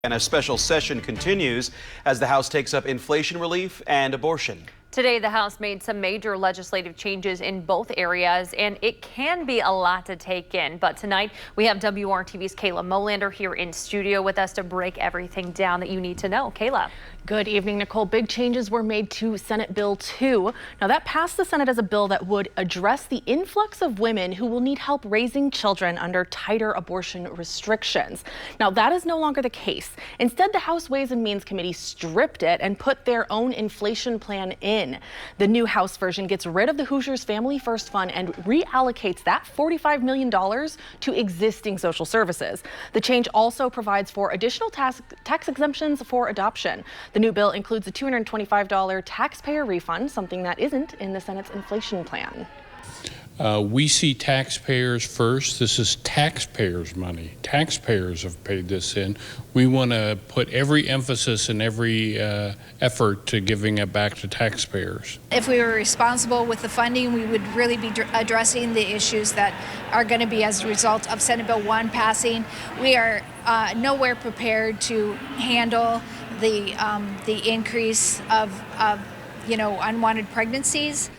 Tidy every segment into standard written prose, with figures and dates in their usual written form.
And a special session continues as the House takes up inflation relief and abortion. Today, the House made some major legislative changes in both areas, and it can be a lot to take in. But tonight, we have WRTV's Kayla Molander here in studio with us to break everything down that you need to know. Kayla. Good evening, Nicole. Big changes were made to Senate Bill 2. Now, that passed the Senate as a bill that would address the influx of women who will need help raising children under tighter abortion restrictions. Now, that is no longer the case. Instead, the House Ways and Means Committee stripped it and put their own inflation plan in. The new House version gets rid of the Hoosiers Family First Fund and reallocates that $45 million to existing social services. The change also provides for additional tax exemptions for adoption. The new bill includes a $225 taxpayer refund, something that isn't in the Senate's inflation plan. We see taxpayers first. This is taxpayers' money. Taxpayers have paid this in. We want to put every emphasis and every effort to giving it back to taxpayers. If we were responsible with the funding, we would really be addressing the issues that are going to be as a result of Senate Bill 1 passing. We are nowhere prepared to handle the increase of unwanted pregnancies.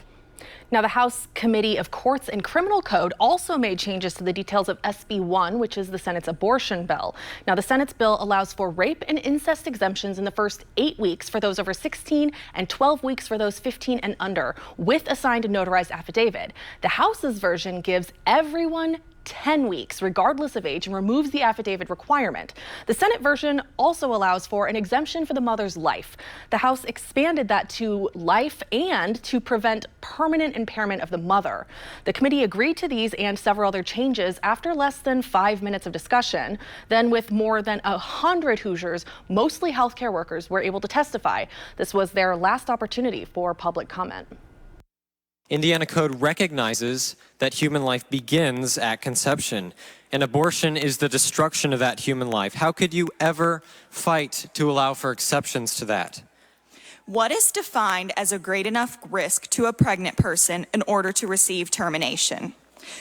Now, the House Committee of Courts and Criminal Code also made changes to the details of SB 1, which is the Senate's abortion bill. Now, the Senate's bill allows for rape and incest exemptions in the first 8 weeks for those over 16 and 12 weeks for those 15 and under, with a signed and notarized affidavit. The House's version gives everyone 10 weeks, regardless of age, and removes the affidavit requirement. The Senate version also allows for an exemption for the mother's life. The House expanded that to life and to prevent permanent impairment of the mother. The committee agreed to these and several other changes after less than 5 minutes of discussion. Then, with more than 100 Hoosiers, mostly healthcare workers, were able to testify. This was their last opportunity for public comment. Indiana Code recognizes that human life begins at conception, and abortion is the destruction of that human life. How could you ever fight to allow for exceptions to that? What is defined as a great enough risk to a pregnant person in order to receive termination?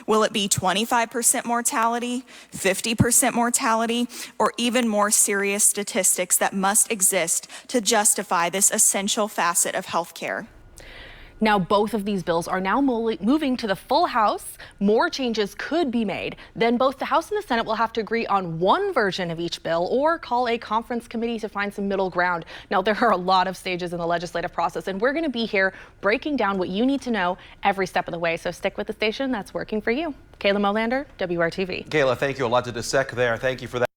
Will it be 25% mortality, 50% mortality, or even more serious statistics that must exist to justify this essential facet of healthcare? Now, both of these bills are now moving to the full House. More changes could be made. Then both the House and the Senate will have to agree on one version of each bill or call a conference committee to find some middle ground. Now, there are a lot of stages in the legislative process, and we're going to be here breaking down what you need to know every step of the way. So stick with the station that's working for you. Kayla Molander, WRTV. Kayla, thank you. A lot to dissect there. Thank you for that.